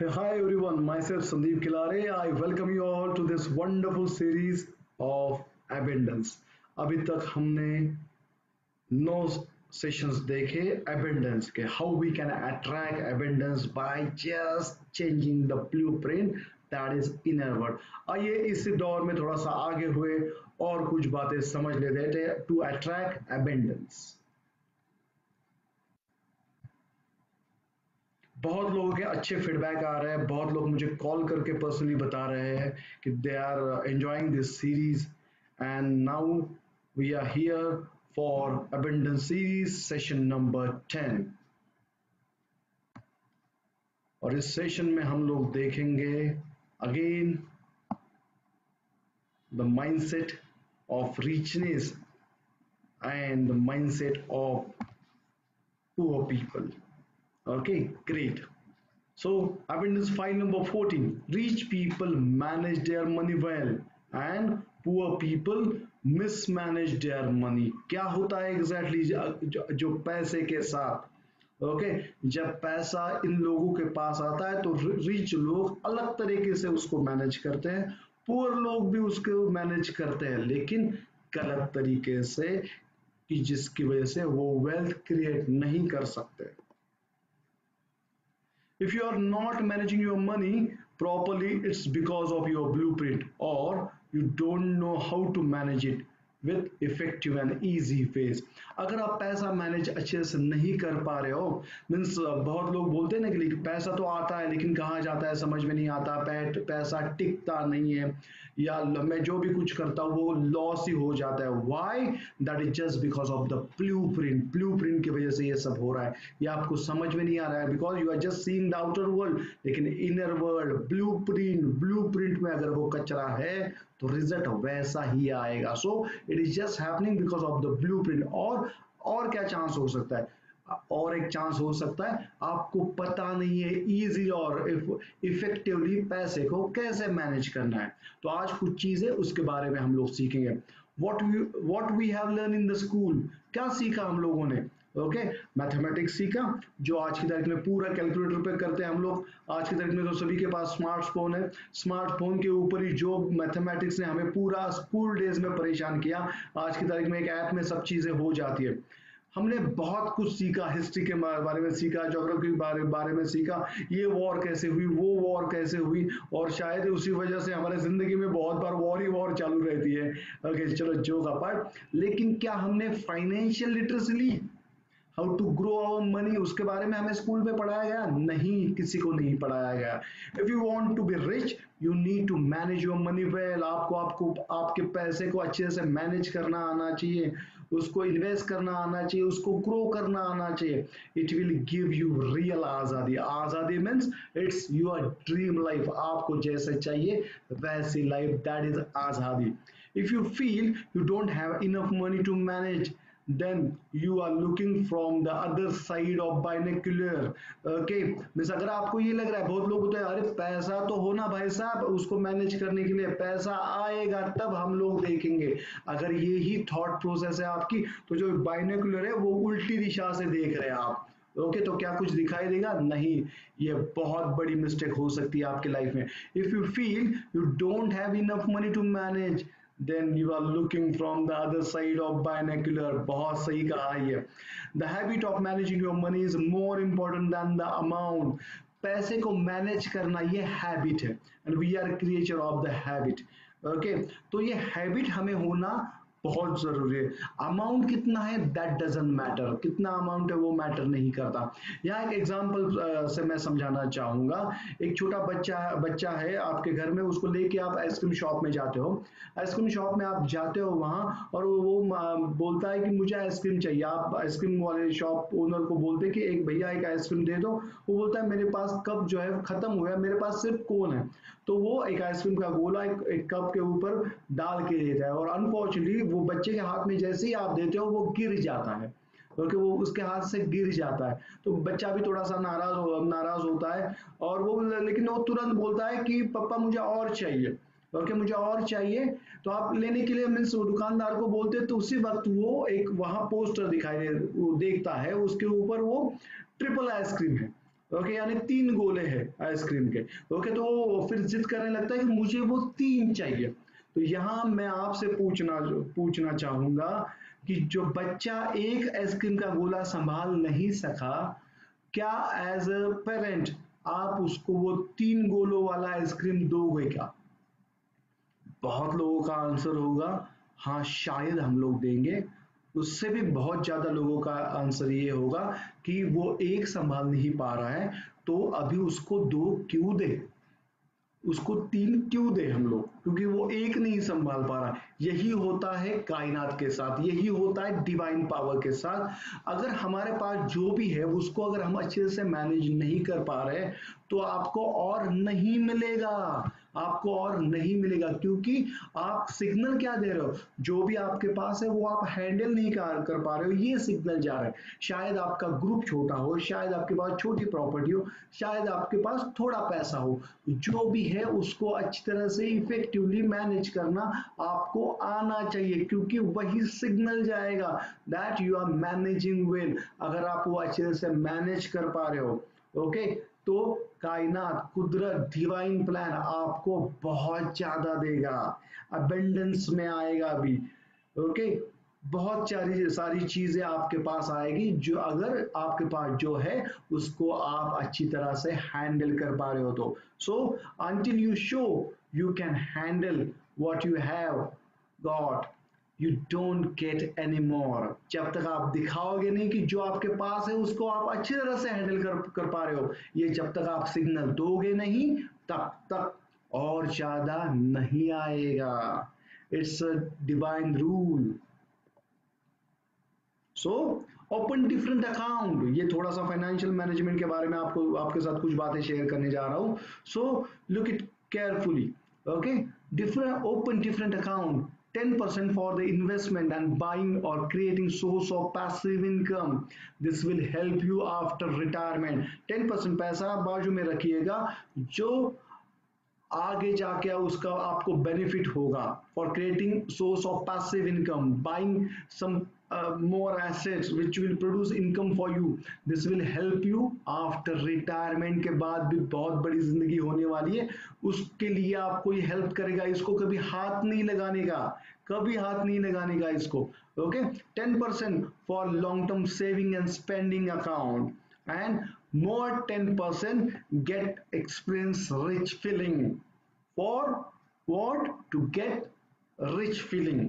Hi everyone, myself Sandeep Khilare. I welcome you all to this wonderful series of abundance. अभी तक हमने 9 sessions देखे abundance के how we can attract abundance by just changing the blueprint that is inner world. आइए इस दौर में थोड़ा सा आगे हुए और कुछ बातें समझ लेते हैं to attract abundance. बहुत लोगों के अच्छे फीडबैक आ रहे हैं, बहुत लोग मुझे कॉल करके पर्सनली बता रहे हैं कि they are enjoying this series and now we are here for abundance series session number 10 और इस सेशन में हम लोग देखेंगे again the mindset of richness and the mindset of poor people. Okay, great. So, abundance file number 14. Rich people manage their money well and poor people mismanage their money. क्या होता है exactly जो पैसे के साथ ओके जब पैसा इन लोगों के पास आता है तो रिच लोग अलग तरीके से उसको मैनेज करते हैं, पुअर लोग भी उसको मैनेज करते हैं लेकिन गलत तरीके से कि जिसकी वजह से वो वेल्थ क्रिएट नहीं कर सकते. If you are not managing your money properly, it's because of your blueprint or you don't know how to manage it with effective and easy ways. अगर आप पैसा मैनेज अच्छे से नहीं कर पा रहे हो मीन्स बहुत लोग बोलते हैं ना कि पैसा तो आता है लेकिन कहाँ जाता है समझ में नहीं आता, पैसा टिकता नहीं है या मैं जो भी कुछ करता हूँ वो लॉस ही हो जाता है. Why? That is just because of the blueprint की वजह से ये सब हो रहा है. ये आपको समझ में नहीं आ रहा है because you are just seeing the outer world लेकिन इनर वर्ल्ड ब्लूप्रिंट में अगर वो कचरा है तो रिजल्ट वैसा ही आएगा. So it is just happening because of the blueprint. और क्या चांस हो सकता है? और एक चांस हो सकता है आपको पता नहीं है इजी और इफेक्टिवली पैसे को कैसे मैनेज करना है. तो आज कुछ चीजें उसके बारे में हम लोग सीखेंगे. what we have learned in the school, क्या सीखा हम लोगों ने? ओके मैथमेटिक्स सीखा जो आज की तारीख में पूरा कैलकुलेटर पे करते हैं हम लोग. आज की तारीख में तो सभी के पास स्मार्टफोन है, स्मार्टफोन के ऊपर ही जो मैथमेटिक्स ने हमें पूरा स्कूल डेज में परेशान किया, आज की तारीख में एक ऐप में सब चीजें हो जाती है. हमने बहुत कुछ सीखा, हिस्ट्री के बारे में सीखा, ज्योग्राफी के बारे में सीखा, ये वॉर कैसे हुई, वो वॉर कैसे हुई और शायद उसी वजह से हमारे जिंदगी में बहुत बार वॉर ही वॉर चालू रहती है. ओके चलो जोक अपार्ट, लेकिन क्या हमने फाइनेंशियल लिटरेसी ली? How to grow our money उसके बारे में हमें स्कूल में पढ़ाया गया? नहीं, किसी को नहीं पढ़ाया गया. If you want to be rich you need to manage your money well. आपको आपके पैसे को अच्छे से मैनेज करना आना चाहिए, उसको इन्वेस्ट करना आना चाहिए, उसको ग्रो करना आना चाहिए. It will give you real आजादी. आजादी means it's your dream life. आपको जैसे चाहिए वैसी लाइफ, दैट इज आजादी. If you feel you don't have enough money to manage then you are looking from the other side of binocular. Okay, means अगर आपको ये लग रहा है, बहुत लोग होते हैं अरे पैसा तो होना भाई साहब उसको मैनेज करने के लिए, पैसा आएगा तब हम लोग देखेंगे. अगर ये ही थॉट प्रोसेस है आपकी तो जो बाइनोकुलर है वो उल्टी दिशा से देख रहे हैं आप. ओके तो क्या कुछ दिखाई देगा? नहीं. ये बहुत बड़ी मिस्टेक हो सकती है आपके लाइफ में. If you feel you don't have enough money to manage then you are looking from the other side of binocular. बहुत सही कहा है ये. The habit of managing your money is more important than the amount. पैसे को manage करना ये habit है and we are creature of the habit. Okay तो ये हैबिट हमें होना बहुत जरूरी है. अमाउंट कितना है दैट डजंट मैटर, कितना अमाउंट है वो मैटर नहीं करता. यहाँ एक एग्जांपल से मैं समझाना चाहूंगा. एक छोटा बच्चा है आपके घर में, उसको लेके आप आइसक्रीम शॉप में जाते हो. आइसक्रीम शॉप में आप जाते हो वहां और वो बोलता है कि मुझे आइसक्रीम चाहिए. आप आइसक्रीम वाले शॉप ओनर को बोलते हैं कि एक भैया एक आइसक्रीम दे दो. वो बोलता है मेरे पास कप जो है खत्म हुआ है, मेरे पास सिर्फ कोन है. तो वो एक आइसक्रीम का गोला एक कप के ऊपर डाल के देता है और अनफॉर्चुनेटली वो बच्चे के हाथ में जैसे ही आप देते हो वो गिर जाता है, क्योंकि वो उसके हाथ से गिर जाता है. तो बच्चा भी थोड़ा सा नाराज होता है और वो लेकिन वो तुरंत बोलता है कि पापा मुझे और चाहिए, ओके मुझे और चाहिए. तो आप लेने के लिए मीन्स दुकानदार को बोलते तो उसी वक्त वो एक वहां पोस्टर दिखाई दे, वो देखता है उसके ऊपर वो ट्रिपल आइसक्रीम है. ओके, यानी 3 गोले हैं आइसक्रीम के। ओके, तो वो फिर जिद करने लगता है कि मुझे वो 3 चाहिए। तो यहाँ मैं आपसे पूछना पूछना चाहूंगा कि जो बच्चा एक आइसक्रीम का गोला संभाल नहीं सका, क्या एज अ पेरेंट आप उसको वो 3 गोलों वाला आइसक्रीम दोगे क्या? बहुत लोगों का आंसर होगा हाँ, शायद हम लोग देंगे। उससे भी बहुत ज्यादा लोगों का आंसर ये होगा कि वो एक संभाल नहीं पा रहा है, तो अभी उसको 2 क्यों दे, उसको 3 क्यों दे हम लोग, क्योंकि वो एक नहीं संभाल पा रहा। यही होता है कायनात के साथ, यही होता है डिवाइन पावर के साथ। अगर हमारे पास जो भी है उसको अगर हम अच्छे से मैनेज नहीं कर पा रहे, तो आपको और नहीं मिलेगा, आपको और नहीं मिलेगा, क्योंकि आप सिग्नल क्या दे रहे हो, जो भी आपके पास है वो आप हैंडल नहीं कर पा रहे हो, ये सिग्नल जा रहा है। शायद आपका ग्रुप छोटा हो, शायद आपके पास छोटी प्रॉपर्टी हो, शायद आपके पास थोड़ा पैसा हो, जो भी है उसको अच्छी तरह से इफेक्टिवली मैनेज करना आपको आना चाहिए, क्योंकि वही सिग्नल जाएगा that you are managing well. अगर आप वो अच्छे तरह से मैनेज कर पा रहे हो, ओके, तो कायनात, कुदरत, डिवाइन प्लान आपको बहुत ज्यादा देगा, अबेंडेंस में आएगा भी। ओके, बहुत सारी सारी चीजें आपके पास आएगी, जो अगर आपके पास जो है उसको आप अच्छी तरह से हैंडल कर पा रहे हो तो। So until you show you can handle what you have got, you don't get any more. जब तक आप दिखाओगे नहीं कि जो आपके पास है उसको आप अच्छी तरह से हैंडल कर पा रहे हो, ये जब तक आप सिग्नल दोगे नहीं, तब तक और ज्यादा नहीं आएगा। It's a divine rule. So open different account, ये थोड़ा सा फाइनेंशियल मैनेजमेंट के बारे में आपको आपके साथ कुछ बातें शेयर करने जा रहा हूं। So look it carefully. Okay, different open different account, 10% for the investment and buying or creating source of passive income. This will help you after retirement. 10% पैसा बाजू में रखिएगा, जो आगे जाके उसका आपको बेनिफिट होगा। For creating source of passive income, buying some more assets which will produce income for you. This will help you after retirement के बाद भी बहुत बड़ी जिंदगी होने वाली है, उसके लिए आपको ये हेल्प करेगा। इसको कभी हाथ नहीं लगाने का, कभी हाथ नहीं लगाने का इसको। Okay, 10% for long term saving and spending account, and more 10% get experience rich feeling. For what? To get rich feeling.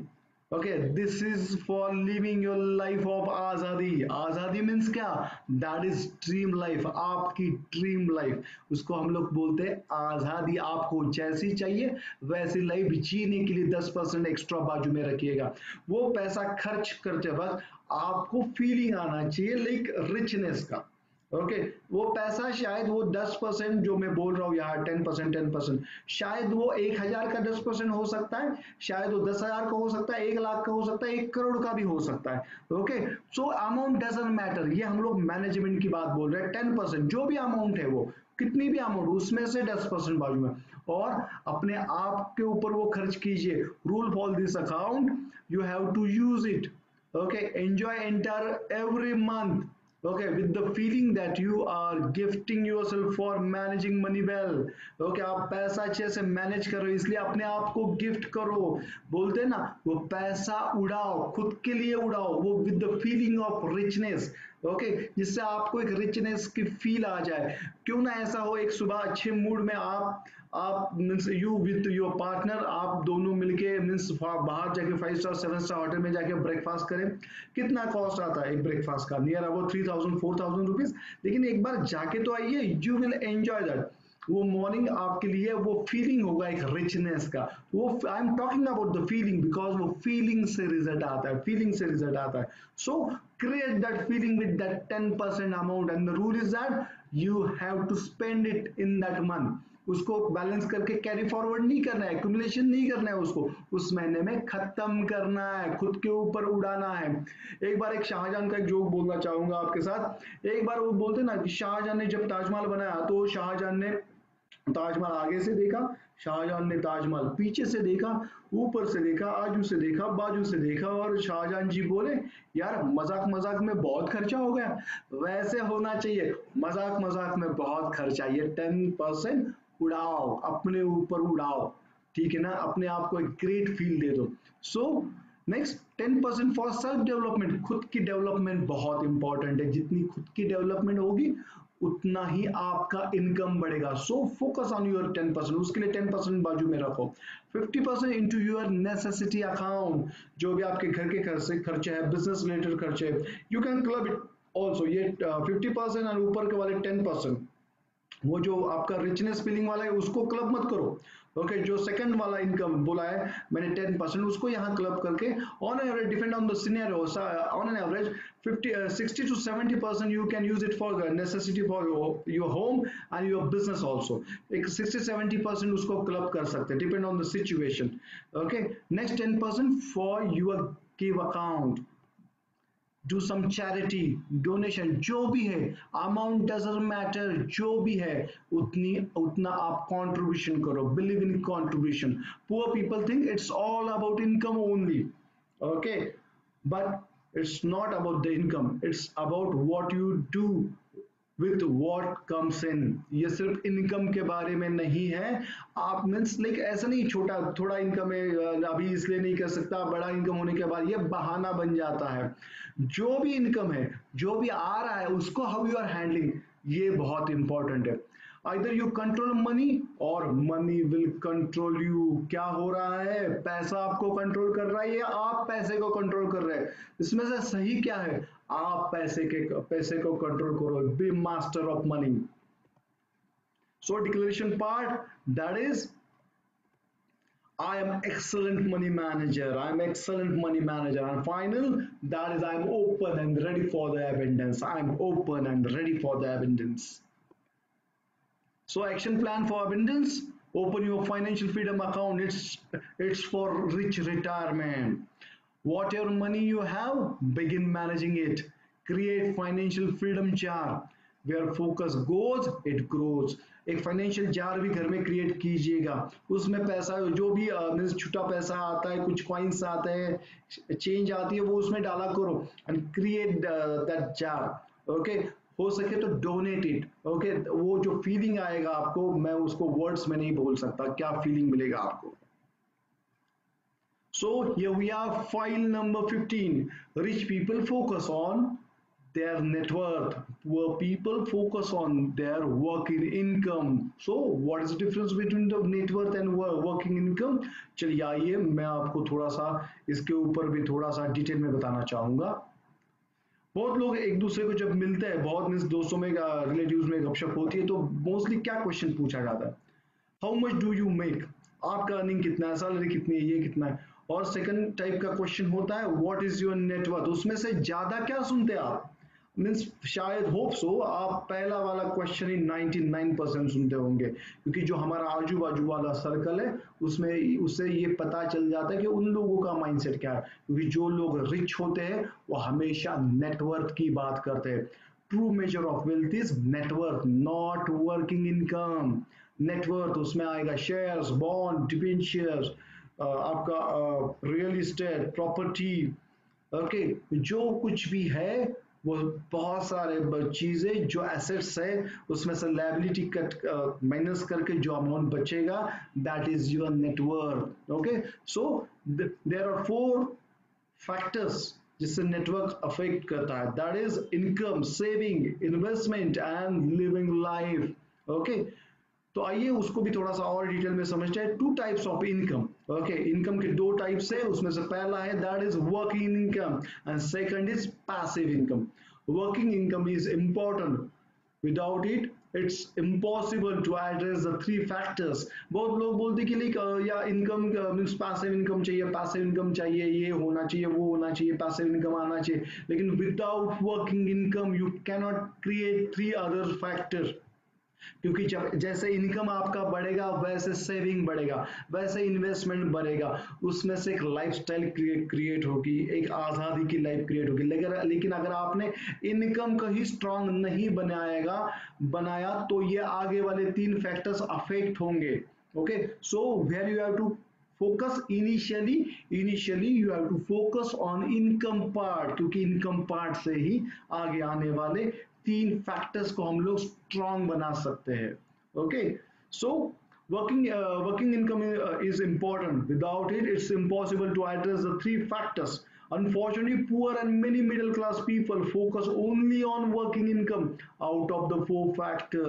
Okay, this is for living your life of आजादी। आजादी मीन्स क्या? दैट इज ड्रीम लाइफ, आपकी dream life, उसको हम लोग बोलते हैं आजादी। आपको जैसी चाहिए वैसी लाइफ जीने के लिए 10% एक्स्ट्रा बाजू में रखिएगा। वो पैसा खर्च करते वक्त आपको फीलिंग आना चाहिए लाइक रिचनेस का। ओके, वो पैसा शायद वो 10% जो मैं बोल रहा हूँ यहाँ, 10%, शायद वो 1,000 का 10% हो सकता है, शायद वो 10,000 का हो सकता है, 1 लाख का हो सकता है, 1 करोड़ का भी हो सकता है। Okay, so amount doesn't matter, ये हम लोग मैनेजमेंट की बात बोल रहे हैं। 10% जो भी अमाउंट है, वो कितनी भी अमाउंट, उसमें से 10% बाजू में, और अपने आप के ऊपर वो खर्च कीजिए। Rule for this account, you have to use it. Okay, enjoy entire every month, okay, with the feeling that you are gifting yourself for managing money well। okay, आप पैसा अच्छे से मैनेज कर रहे हो, इसलिए अपने आप को गिफ्ट करो। बोलते हैं ना, वो पैसा उड़ाओ, खुद के लिए उड़ाओ, वो with the feeling of richness. Okay, जिससे आपको एक रिचनेस की फील आ जाए। क्यों ना ऐसा हो, एक सुबह अच्छे मूड में आप means you with your partner, आप दोनों मिलके मीन्स बाहर जाके 5 स्टार 7 स्टार होटल में जाके ब्रेकफास्ट करें। कितना कॉस्ट आता है एक ब्रेकफास्ट का? Near about 3,000 4,000 rupees. लेकिन एक बार जाके तो आइए, यू विल एंजॉय दैट। वो मॉर्निंग आपके लिए वो फीलिंग होगा एक रिचनेस का। वो I am talking about the feeling, because वो फीलिंग से रिजल्ट आता है, फीलिंग से रिजल्ट आता है। सो create that feeling with that 10% amount, and the rule is that you have to spend it in that month। उसको बैलेंस करके carry forward नहीं करना है, एक्यूमुलेशन नहीं करना है, उसको उस महीने में खत्म करना है, खुद के ऊपर उड़ाना है। एक बार एक शाहजहां का एक जोक बोलना चाहूंगा आपके साथ। एक बार वो बोलते ना कि शाहजहां ने जब ताजमहल बनाया, तो शाहजहां ने ताजमहल आगे से देखा, शाहजहां ने ताजमहल पीछे से देखा, ऊपर से देखा, आजू से देखा, बाजू से देखा, और शाहजहां जी बोले यार मजाक मजाक में बहुत खर्चा हो गया। वैसे होना चाहिए, मजाक मजाक में बहुत खर्चा, ये 10% उड़ाओ, अपने ऊपर उड़ाओ, ठीक है ना, अपने आप को एक ग्रेट फील दे दो। So next 10% for self development, खुद की डेवलपमेंट बहुत इंपॉर्टेंट है, जितनी खुद की डेवलपमेंट होगी उतना ही आपका इनकम बढ़ेगा। सो फोकस ऑन योर 10%, उसके लिए 10% बाजू में रखो। 50% इंटू योर नेसेसिटी अकाउंट, जो भी आपके घर के खर्चे है, बिजनेस रिलेटेड खर्चे, you can club it also. ये 50% और ऊपर के वाले 10%, वो जो आपका रिचनेस फीलिंग वाला है उसको क्लब मत करो। ओके जो सेकंड वाला इनकम बोला है मैंने 10%, उसको यहाँ क्लब करके on average depend on the scenario, on an average 60 to 70% you can use it for the necessity for your home and your business also। एक 60-70% उसको क्लब कर सकते हैं, depend on the situation. Okay next 10% for your give account, do some charity donation, जो भी है, amount doesn't matter, जो भी है उतनी उतना आप कंट्रीब्यूशन करो, believe in contribution. Poor people think it's all about income only, okay, but it's not about the income, it's about what you do with what comes in. ये सिर्फ income के बारे में नहीं है, आप मीन्स लाइक ऐसा नहीं छोटा थोड़ा इनकम है अभी इसलिए नहीं कर सकता, बड़ा इनकम होने के बाद ये बहाना बन जाता है। जो भी इनकम है, जो भी आ रहा है, उसको हाउ यू आर हैंडलिंग, ये बहुत इंपॉर्टेंट है। आइदर यू कंट्रोल मनी और मनी विल कंट्रोल यू। क्या हो रहा है, पैसा आपको कंट्रोल कर रहा है या आप पैसे को कंट्रोल कर रहे हैं? इसमें से सही क्या है, आप पैसे को कंट्रोल करो, be master of money. So declaration part, that is I am excellent money manager. I am excellent money manager. And final, that is I am open and ready for the abundance. I am open and ready for the abundance. So action plan for abundance, open your financial freedom account. It's for rich retirement. Whatever money you have, begin managing it. Create financial freedom jar. Where focus goes, it grows. एक financial jar भी घर में create कीजिएगा, उसमें पैसा जो भी means छुट्टा पैसा आता है, कुछ कॉइन्स आते हैं, चेंज आती है, वो उसमें डाला करो and create that jar. Okay हो सके तो डोनेट इट। ओके वो जो फीलिंग आएगा आपको, मैं उसको वर्ड्स में नहीं बोल सकता, क्या फीलिंग मिलेगा आपको। So here we are, file number 15. Rich people focus on their net worth. Poor people focus on their working income. So what is the difference between the net worth and working income? चलिए आइए मैं आपको थोड़ा सा इसके ऊपर भी थोड़ा सा डिटेल में बताना चाहूँगा। बहुत लोग एक दूसरे को जब मिलते हैं, बहुत मीन्स दोस्तों में रिलेटिव्स में गपशप होती है, तो मोस्टली क्या क्वेश्चन पूछा जाता है, how much do you make, आपका अर्निंग कितना है, सैलरी कितनी है, ये कितना है। और सेकंड टाइप का क्वेश्चन होता है व्हाट इज योर नेटवर्थ। उसमें से ज्यादा क्या सुनते हैं आप, मीन्स शायद होप सो आप पहला वाला क्वेश्चन ही 99% सुनते होंगे, क्योंकि जो हमारा आजू बाजू वाला सर्कल है उसमें उससे ये पता चल जाता है कि उन लोगों का माइंडसेट क्या है, क्योंकि जो लोग रिच होते हैं वो हमेशा नेटवर्थ की बात करते हैं। True measure of wealth is net worth, not working income. Net worth उसमें आएगा शेयर्स, बॉन्ड, डिबेंचर्स, आपका रियल इस्टेट, प्रॉपर्टी, ओके जो कुछ भी है वो बहुत सारे चीजें जो एसेट्स है उसमें से लायबिलिटी कट माइनस करके जो अमाउंट बचेगा that is your net worth. Okay so there are 4 factors जिससे नेटवर्क अफेक्ट करता है, that is income, saving, investment and living life. Okay तो आइए उसको भी थोड़ा सा और डिटेल में समझते हैं। 2 types of income. Okay income के 2 टाइप्स है, उसमें से पहला है that is working income and second is passive income. Working income is important, without it it's impossible to address the 3 factors. बहुत लोग बोलते कि लाइक या इनकम मीन्स पैसिव इनकम चाहिए, पैसिव इनकम चाहिए, ये होना चाहिए, वो होना चाहिए, पैसिव इनकम आना चाहिए, लेकिन without working income you cannot create 3 other factor. क्योंकि जब जैसे इनकम आपका बढ़ेगा वैसे सेविंग बढ़ेगा, वैसे इन्वेस्टमेंट बढ़ेगा, उसमें से एक लाइफस्टाइल क्रिएट होगी, एक आज़ादी की लाइफ क्रिएट होगी। लेकिन अगर आपने इनकम को ही स्ट्रांग नहीं बनाया तो ये आगे वाले तीन फैक्टर्स अफेक्ट होंगे। Okay, so where you have to focus initially you have to focus on income part, क्योंकि इनकम पार्ट से ही आगे आने वाले तीन फैक्टर्स को हम लोग स्ट्रांग बना सकते हैं। Okay, so working income is important. Without it, it's impossible to address the three factors. Unfortunately, poor and many middle class people focus only on working income out of the four factor.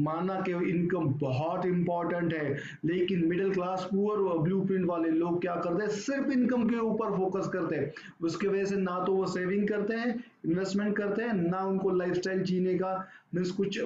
माना कि income बहुत important है, लेकिन middle class poor blueprint वाले लोग क्या करते हैं, सिर्फ इनकम के ऊपर फोकस करते हैं। उसकी वजह से ना तो वो सेविंग करते हैं, इन्वेस्टमेंट करते हैं, ना उनको लाइफस्टाइल जीने का मीन्स कुछ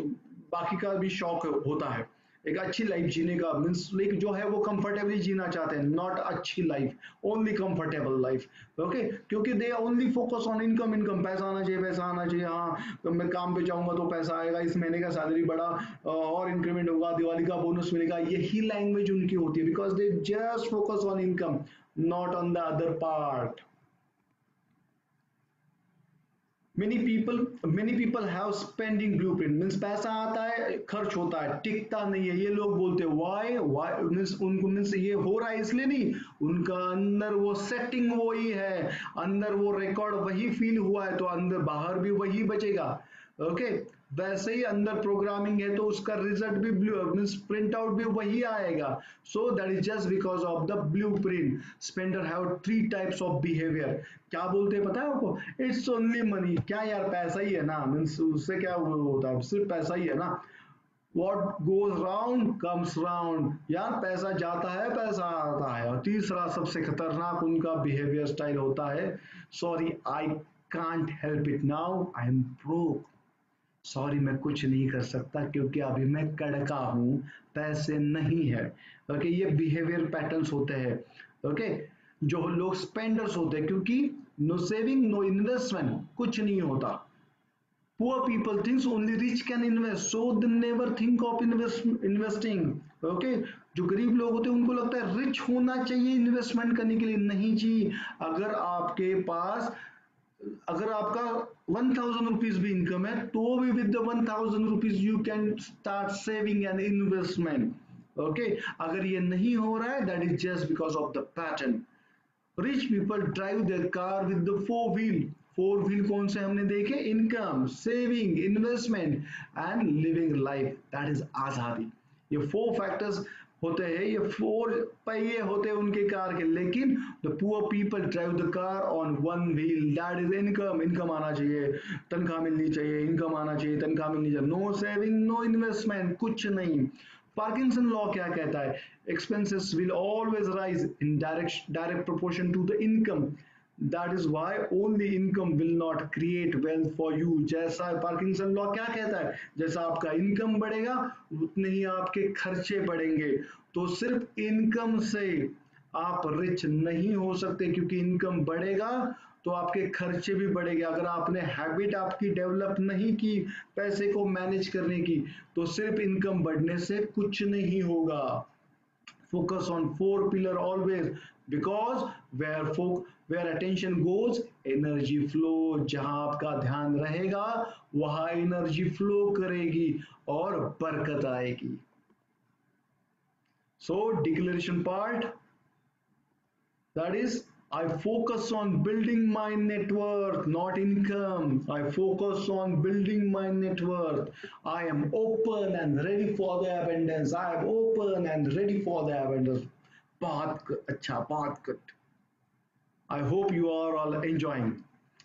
बाकी का भी शौक होता है, एक अच्छी लाइफ जीने का मीन्स लाइक जो है वो कंफर्टेबली जीना चाहते हैं, नॉट अच्छी life, only comfortable life. Okay, क्योंकि they only focus on income, income, पैसा आना चाहिए, पैसा आना चाहिए, हाँ तो मैं काम पे जाऊंगा तो पैसा आएगा, इस महीने का सैलरी बढ़ा और इंक्रीमेंट होगा, दिवाली का बोनस मिलेगा, यही लैंग्वेज उनकी होती है, because they just focus on income, not on the other part. many people have spending blueprint, means पैसा आता है खर्च होता है, टिकता नहीं है। ये लोग बोलते हैं why मीन्स उनको मीन्स ये हो रहा है इसलिए नहीं, उनका अंदर वो सेटिंग वही है, अंदर वो रिकॉर्ड वही फील हुआ है, तो अंदर बाहर भी वही बचेगा। ओके, वैसे ही अंदर प्रोग्रामिंग है तो उसका रिजल्ट भी मीन्स प्रिंट आउट भी वही आएगा। So that is just because of the blueprint. Spender have three types of behaviour. क्या बोलते हैं पता है आपको, इट्स ओनली मनी, क्या यार पैसा ही है ना, मीन्स उससे क्या होता है, सिर्फ पैसा ही है ना, what goes round comes round, यार पैसा जाता है पैसा आता है। और तीसरा सबसे खतरनाक उनका बिहेवियर स्टाइल होता है, sorry I can't help it now I am broke, sorry मैं कुछ नहीं कर सकता क्योंकि अभी मैं कड़का हूं, पैसे नहीं है। ओके, ये बिहेवियर पैटर्न्स होते हैं। ओके, जो लोग स्पेंडर्स होते हैं, क्योंकि नो सेविंग नो इन्वेस्टमेंट, कुछ नहीं होता। Poor people thinks only rich can invest, so they never think of investing. Okay, जो गरीब लोग होते हैं उनको लगता है रिच होना चाहिए इन्वेस्टमेंट करने के लिए, नहीं जी। अगर आपके पास अगर आपका 1000 रुपीज भी इनकम है तो भी with the 1000 rupees you can start saving and investment. Okay, अगर ये नहीं हो रहा है that is just because of the pattern. Rich people drive their car with the four wheel. Four wheel कौन से हमने देखे, income, saving, investment and living life, that is आजादी। ये फोर फैक्टर्स होते हैं, ये फोर पहिए होते हैं उनके कार के, लेकिन the poor people drive the car on one wheel, that is income. Income आना चाहिए, तनख्वाह मिलनी चाहिए, इनकम आना चाहिए, तनख्वाह मिलनी चाहिए, नो सेविंग नो इन्वेस्टमेंट, कुछ नहीं। पार्किंसन लॉ क्या कहता है, expenses will always rise in direct proportion to the income, that is why only income will not create wealth for you. जैसा पार्किंसन लॉ क्या कहता है, जैसा आपका इनकम बढ़ेगा उतने ही आपके खर्चे बढ़ेंगे। तो सिर्फ इनकम से आप रिच नहीं हो सकते, क्योंकि इनकम बढ़ेगा तो आपके खर्चे भी बढ़ेंगे। अगर आपने हैबिट आपकी डेवलप नहीं की पैसे को मैनेज करने की, तो सिर्फ इनकम बढ़ने से कुछ नहीं होगा। Focus on four pillar always, because where attention goes energy flow, जहां आपका ध्यान रहेगा वहां एनर्जी फ्लो करेगी और बरकत आएगी। So declaration part, that is, I focus on building my net worth, not income. I focus on building my net worth. I am open and ready for the abundance. I am open and ready for the abundance. बहुत good. I hope you are all enjoying.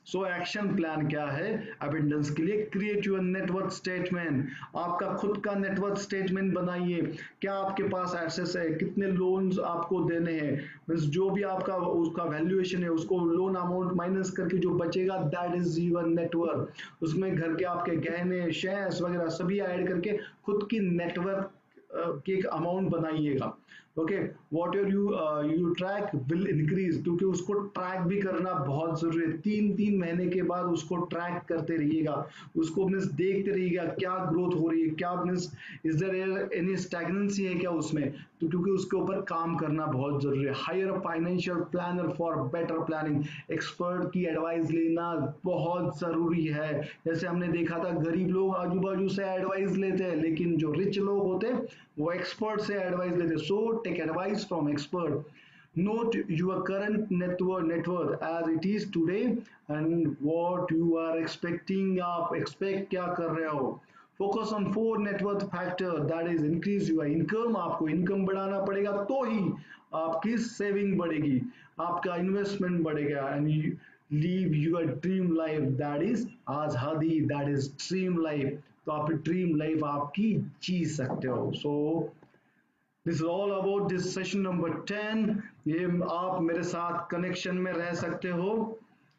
So action plan क्या है abundance के लिए, create your network statement. आपका खुद का network statement बनाइए। क्या आपके पास एक्सेस है, कितने लोन्स आपको देने हैं, मींस जो भी आपका उसका वैल्यूएशन है उसको लोन अमाउंट माइनस करके जो बचेगा दैट इज योर नेटवर्क। उसमें घर के आपके गहने, शेयर्स वगैरह सभी ऐड करके खुद की नेटवर्क की एक अमाउंट बनाइएगा। Okay what ever you track will increase, क्योंकि उसको ट्रैक भी करना बहुत जरूरी है। 3 3 महीने के बाद उसको ट्रैक करते रहिएगा, उसको मीन्स देखते रहिएगा क्या ग्रोथ हो रही है, क्या means is there any stagnancy है क्या उसमें, तो क्योंकि उसके ऊपर काम करना बहुत जरूरी है। Hire financial planner for better planning, expert की एडवाइस लेना बहुत जरूरी है। जैसे हमने देखा था गरीब लोग आजू बाजू से एडवाइस लेते हैं, लेकिन जो रिच लोग होते हैं वो एक्सपर्ट से एडवाइस लेते हैं। So take advice from expert, note your current net worth as it is today and what you are expecting, आप expect क्या कर रहे हो। Focus on 4 net worth factor, that is increase your income, आपको income बढ़ाना पड़ेगा तो ही आपकी सेविंग बढ़ेगी, आपका इन्वेस्टमेंट बढ़ेगा and live your dream life, that is आजादी, दैट इज ड्रीम लाइफ। तो आप ड्रीम लाइफ आपकी जी सकते हो। So this is all about this session number 10। ये आप मेरे साथ कनेक्शन में रह सकते हो।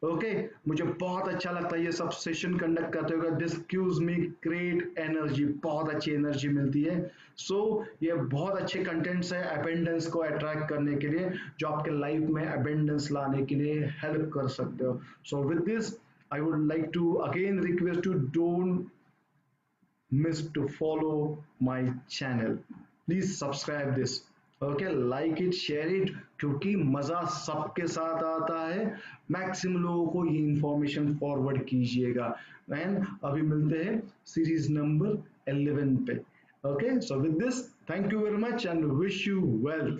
ओके मुझे बहुत अच्छा लगता है ये सब सेशन कंडक्ट करते हुए, this gives me great energy, बहुत अच्छी एनर्जी मिलती है। सो ये बहुत अच्छे कंटेंट्स है अबेंडेंस को अट्रैक्ट करने के लिए, जो आपके लाइफ में अबेंडेंस लाने के लिए हेल्प कर सकते हो। So with this I would like to again request to don't miss to follow my channel, please subscribe this, okay like it share it, क्योंकि मजा सबके साथ आता है। मैक्सिमम लोगों को ये इंफॉर्मेशन फॉरवर्ड कीजिएगा। एंड अभी मिलते हैं सीरीज नंबर 11 पे। Okay so with this thank you very much and wish you well.